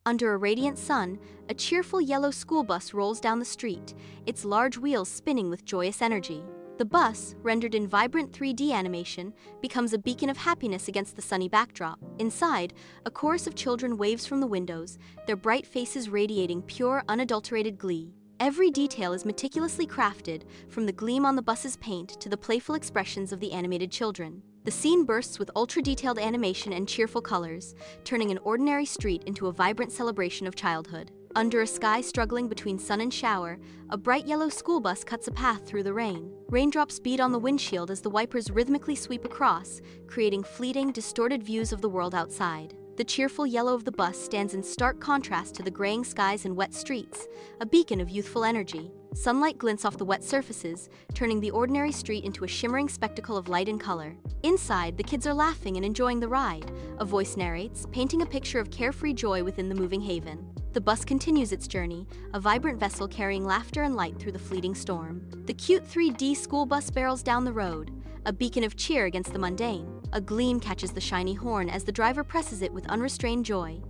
Under a radiant sun, a cheerful yellow school bus rolls down the street, its large wheels spinning with joyous energy. The bus, rendered in vibrant 3D animation, becomes a beacon of happiness against the sunny backdrop. Inside, a chorus of children waves from the windows, their bright faces radiating pure, unadulterated glee. Every detail is meticulously crafted, from the gleam on the bus's paint to the playful expressions of the animated children. The scene bursts with ultra-detailed animation and cheerful colors, turning an ordinary street into a vibrant celebration of childhood. Under a sky struggling between sun and shower, a bright yellow school bus cuts a path through the rain. Raindrops beat on the windshield as the wipers rhythmically sweep across, creating fleeting, distorted views of the world outside. The cheerful yellow of the bus stands in stark contrast to the graying skies and wet streets, a beacon of youthful energy. Sunlight glints off the wet surfaces, turning the ordinary street into a shimmering spectacle of light and color. Inside, the kids are laughing and enjoying the ride, a voice narrates, painting a picture of carefree joy within the moving haven. The bus continues its journey, a vibrant vessel carrying laughter and light through the fleeting storm. The cute 3D school bus barrels down the road, a beacon of cheer against the mundane. A gleam catches the shiny horn as the driver presses it with unrestrained joy.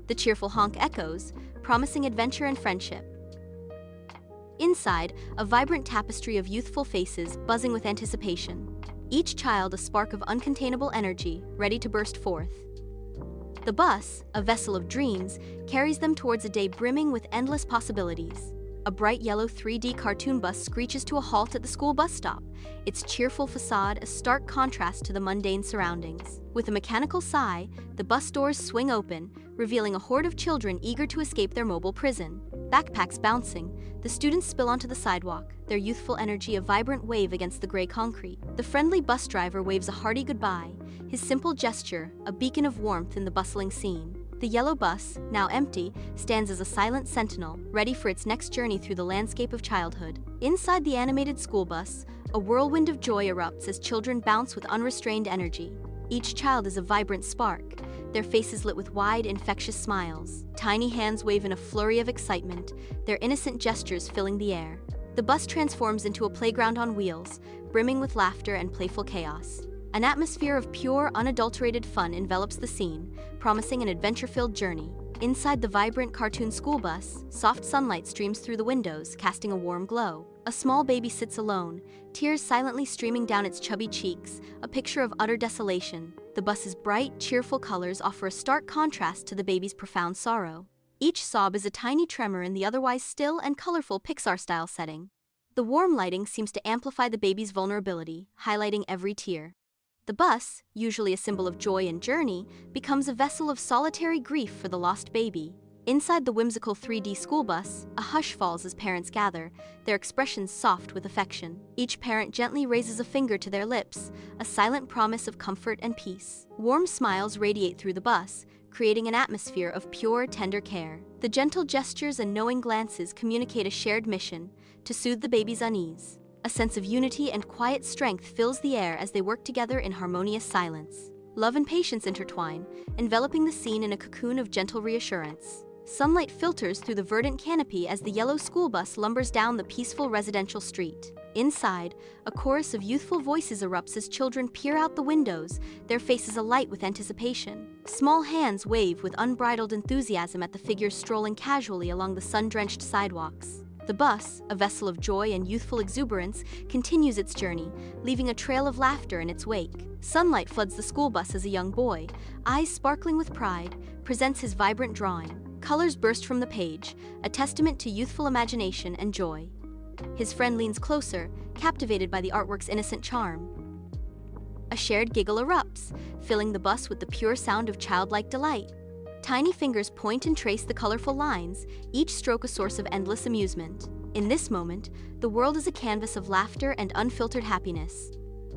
The cheerful honk echoes, promising adventure and friendship. Inside, a vibrant tapestry of youthful faces buzzing with anticipation. Each child a spark of uncontainable energy, ready to burst forth. The bus, a vessel of dreams, carries them towards a day brimming with endless possibilities. A bright yellow 3D cartoon bus screeches to a halt at the school bus stop, its cheerful facade a stark contrast to the mundane surroundings. With a mechanical sigh, the bus doors swing open, revealing a horde of children eager to escape their mobile prison. Backpacks bouncing, the students spill onto the sidewalk, their youthful energy a vibrant wave against the gray concrete. The friendly bus driver waves a hearty goodbye, his simple gesture a beacon of warmth in the bustling scene. The yellow bus, now empty, stands as a silent sentinel, ready for its next journey through the landscape of childhood. Inside the animated school bus, a whirlwind of joy erupts as children bounce with unrestrained energy. Each child is a vibrant spark, their faces lit with wide, infectious smiles. Tiny hands wave in a flurry of excitement, their innocent gestures filling the air. The bus transforms into a playground on wheels, brimming with laughter and playful chaos. An atmosphere of pure, unadulterated fun envelops the scene, promising an adventure-filled journey. Inside the vibrant cartoon school bus, soft sunlight streams through the windows, casting a warm glow. A small baby sits alone, tears silently streaming down its chubby cheeks, a picture of utter desolation. The bus's bright, cheerful colors offer a stark contrast to the baby's profound sorrow. Each sob is a tiny tremor in the otherwise still and colorful Pixar-style setting. The warm lighting seems to amplify the baby's vulnerability, highlighting every tear. The bus, usually a symbol of joy and journey, becomes a vessel of solitary grief for the lost baby. Inside the whimsical 3D school bus, a hush falls as parents gather, their expressions soft with affection. Each parent gently raises a finger to their lips, a silent promise of comfort and peace. Warm smiles radiate through the bus, creating an atmosphere of pure, tender care. The gentle gestures and knowing glances communicate a shared mission to soothe the baby's unease. A sense of unity and quiet strength fills the air as they work together in harmonious silence. Love and patience intertwine, enveloping the scene in a cocoon of gentle reassurance. Sunlight filters through the verdant canopy as the yellow school bus lumbers down the peaceful residential street. Inside, a chorus of youthful voices erupts as children peer out the windows, their faces alight with anticipation. Small hands wave with unbridled enthusiasm at the figures strolling casually along the sun-drenched sidewalks. The bus, a vessel of joy and youthful exuberance, continues its journey, leaving a trail of laughter in its wake. Sunlight floods the school bus as a young boy, eyes sparkling with pride, presents his vibrant drawing. Colors burst from the page, a testament to youthful imagination and joy. His friend leans closer, captivated by the artwork's innocent charm. A shared giggle erupts, filling the bus with the pure sound of childlike delight. Tiny fingers point and trace the colorful lines, each stroke a source of endless amusement. In this moment, the world is a canvas of laughter and unfiltered happiness.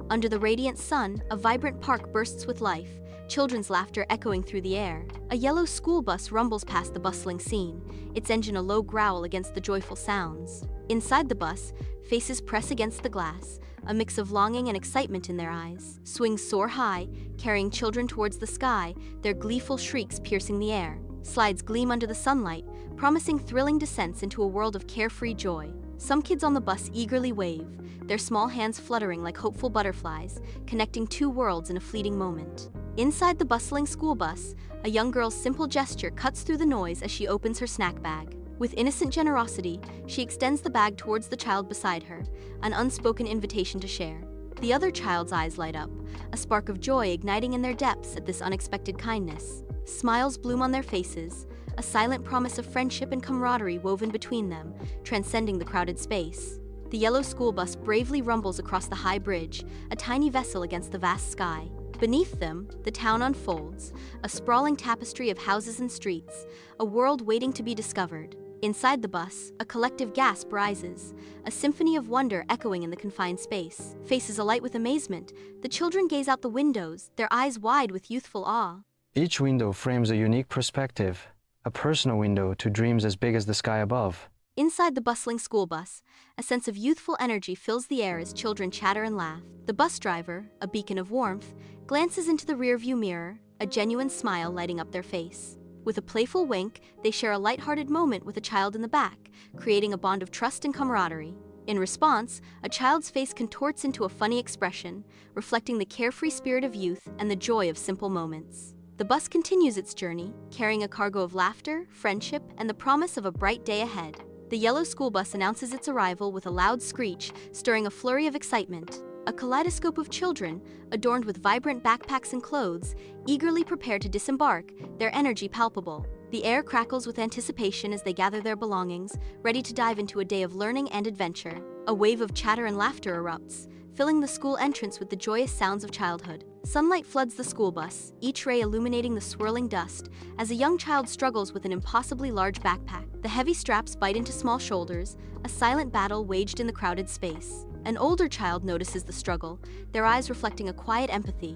Under the radiant sun, a vibrant park bursts with life, children's laughter echoing through the air. A yellow school bus rumbles past the bustling scene, its engine a low growl against the joyful sounds. Inside the bus, faces press against the glass, a mix of longing and excitement in their eyes. Swings soar high, carrying children towards the sky, their gleeful shrieks piercing the air. Slides gleam under the sunlight, promising thrilling descents into a world of carefree joy. Some kids on the bus eagerly wave, their small hands fluttering like hopeful butterflies, connecting two worlds in a fleeting moment. Inside the bustling school bus, a young girl's simple gesture cuts through the noise as she opens her snack bag. With innocent generosity, she extends the bag towards the child beside her, an unspoken invitation to share. The other child's eyes light up, a spark of joy igniting in their depths at this unexpected kindness. Smiles bloom on their faces, a silent promise of friendship and camaraderie woven between them, transcending the crowded space. The yellow school bus bravely rumbles across the high bridge, a tiny vessel against the vast sky. Beneath them, the town unfolds, a sprawling tapestry of houses and streets, a world waiting to be discovered. Inside the bus, a collective gasp rises, a symphony of wonder echoing in the confined space. Faces alight with amazement, the children gaze out the windows, their eyes wide with youthful awe. Each window frames a unique perspective, a personal window to dreams as big as the sky above. Inside the bustling school bus, a sense of youthful energy fills the air as children chatter and laugh. The bus driver, a beacon of warmth, glances into the rearview mirror, a genuine smile lighting up their face. With a playful wink, they share a lighthearted moment with a child in the back, creating a bond of trust and camaraderie. In response, a child's face contorts into a funny expression, reflecting the carefree spirit of youth and the joy of simple moments. The bus continues its journey, carrying a cargo of laughter, friendship, and the promise of a bright day ahead. The yellow school bus announces its arrival with a loud screech, stirring a flurry of excitement. A kaleidoscope of children, adorned with vibrant backpacks and clothes, eagerly prepare to disembark, their energy palpable. The air crackles with anticipation as they gather their belongings, ready to dive into a day of learning and adventure. A wave of chatter and laughter erupts, filling the school entrance with the joyous sounds of childhood. Sunlight floods the school bus, each ray illuminating the swirling dust, as a young child struggles with an impossibly large backpack. The heavy straps bite into small shoulders, a silent battle waged in the crowded space. An older child notices the struggle, their eyes reflecting a quiet empathy.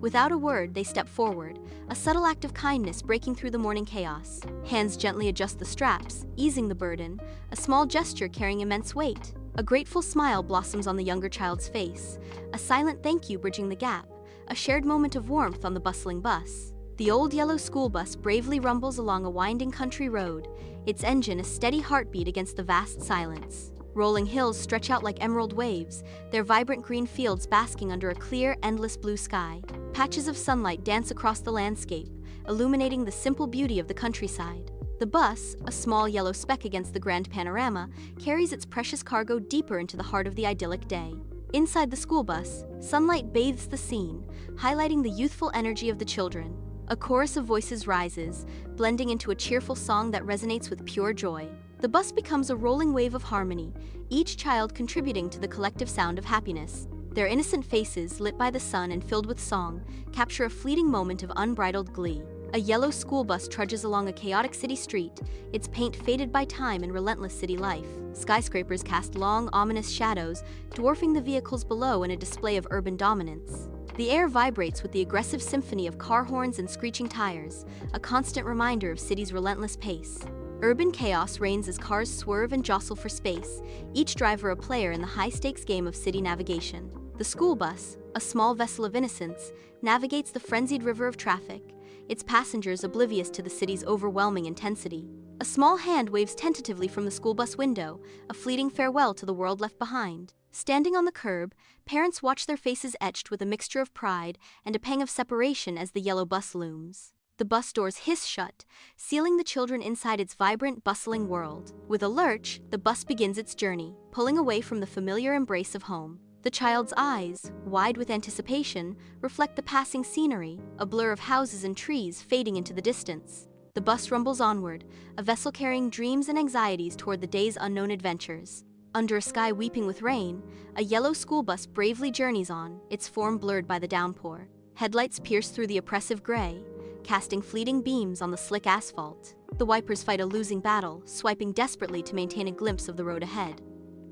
Without a word, they step forward, a subtle act of kindness breaking through the morning chaos. Hands gently adjust the straps, easing the burden, a small gesture carrying immense weight. A grateful smile blossoms on the younger child's face, a silent thank you bridging the gap, a shared moment of warmth on the bustling bus. The old yellow school bus bravely rumbles along a winding country road, its engine a steady heartbeat against the vast silence. Rolling hills stretch out like emerald waves, their vibrant green fields basking under a clear, endless blue sky. Patches of sunlight dance across the landscape, illuminating the simple beauty of the countryside. The bus, a small yellow speck against the grand panorama, carries its precious cargo deeper into the heart of the idyllic day. Inside the school bus, sunlight bathes the scene, highlighting the youthful energy of the children. A chorus of voices rises, blending into a cheerful song that resonates with pure joy. The bus becomes a rolling wave of harmony, each child contributing to the collective sound of happiness. Their innocent faces, lit by the sun and filled with song, capture a fleeting moment of unbridled glee. A yellow school bus trudges along a chaotic city street, its paint faded by time and relentless city life. Skyscrapers cast long, ominous shadows, dwarfing the vehicles below in a display of urban dominance. The air vibrates with the aggressive symphony of car horns and screeching tires, a constant reminder of city's relentless pace. Urban chaos reigns as cars swerve and jostle for space, each driver a player in the high-stakes game of city navigation. The school bus, a small vessel of innocence, navigates the frenzied river of traffic, its passengers oblivious to the city's overwhelming intensity. A small hand waves tentatively from the school bus window, a fleeting farewell to the world left behind. Standing on the curb, parents watch their faces etched with a mixture of pride and a pang of separation as the yellow bus looms. The bus doors hiss shut, sealing the children inside its vibrant, bustling world. With a lurch, the bus begins its journey, pulling away from the familiar embrace of home. The child's eyes, wide with anticipation, reflect the passing scenery, a blur of houses and trees fading into the distance. The bus rumbles onward, a vessel carrying dreams and anxieties toward the day's unknown adventures. Under a sky weeping with rain, a yellow school bus bravely journeys on, its form blurred by the downpour. Headlights pierce through the oppressive gray, casting fleeting beams on the slick asphalt. The wipers fight a losing battle, swiping desperately to maintain a glimpse of the road ahead.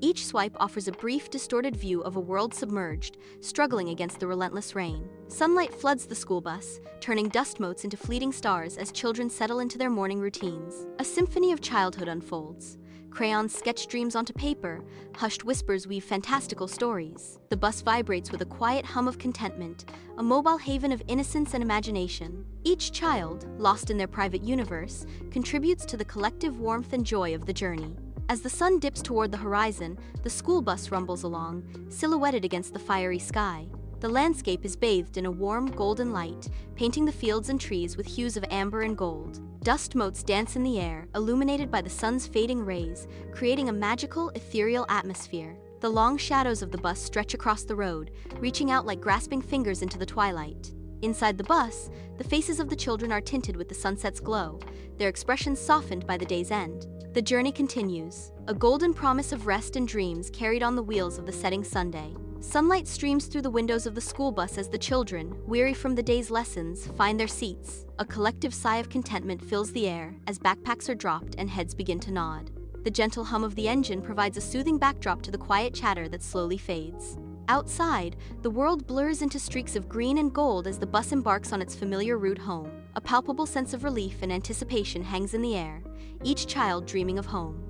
Each swipe offers a brief, distorted view of a world submerged, struggling against the relentless rain. Sunlight floods the school bus, turning dust motes into fleeting stars as children settle into their morning routines. A symphony of childhood unfolds. Crayons sketch dreams onto paper, hushed whispers weave fantastical stories. The bus vibrates with a quiet hum of contentment, a mobile haven of innocence and imagination. Each child, lost in their private universe, contributes to the collective warmth and joy of the journey. As the sun dips toward the horizon, the school bus rumbles along, silhouetted against the fiery sky. The landscape is bathed in a warm, golden light, painting the fields and trees with hues of amber and gold. Dust motes dance in the air, illuminated by the sun's fading rays, creating a magical, ethereal atmosphere. The long shadows of the bus stretch across the road, reaching out like grasping fingers into the twilight. Inside the bus, the faces of the children are tinted with the sunset's glow, their expressions softened by the day's end. The journey continues, a golden promise of rest and dreams carried on the wheels of the setting Sunday. Sunlight streams through the windows of the school bus as the children, weary from the day's lessons, find their seats. A collective sigh of contentment fills the air as backpacks are dropped and heads begin to nod. The gentle hum of the engine provides a soothing backdrop to the quiet chatter that slowly fades. Outside, the world blurs into streaks of green and gold as the bus embarks on its familiar route home. A palpable sense of relief and anticipation hangs in the air, each child dreaming of home.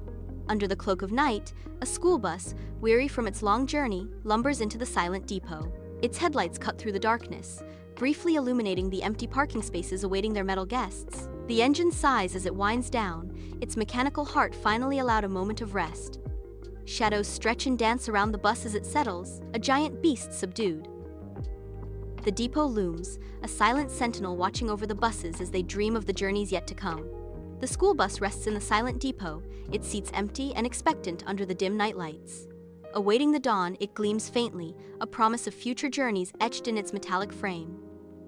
Under the cloak of night, a school bus, weary from its long journey, lumbers into the silent depot. Its headlights cut through the darkness, briefly illuminating the empty parking spaces awaiting their metal guests. The engine sighs as it winds down, its mechanical heart finally allowed a moment of rest. Shadows stretch and dance around the bus as it settles, a giant beast subdued. The depot looms, a silent sentinel watching over the buses as they dream of the journeys yet to come. The school bus rests in the silent depot, its seats empty and expectant under the dim night lights. Awaiting the dawn, it gleams faintly, a promise of future journeys etched in its metallic frame.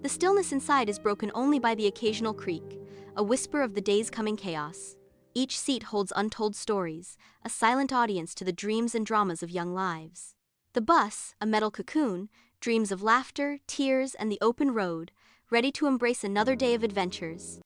The stillness inside is broken only by the occasional creak, a whisper of the day's coming chaos. Each seat holds untold stories, a silent audience to the dreams and dramas of young lives. The bus, a metal cocoon, dreams of laughter, tears, and the open road, ready to embrace another day of adventures.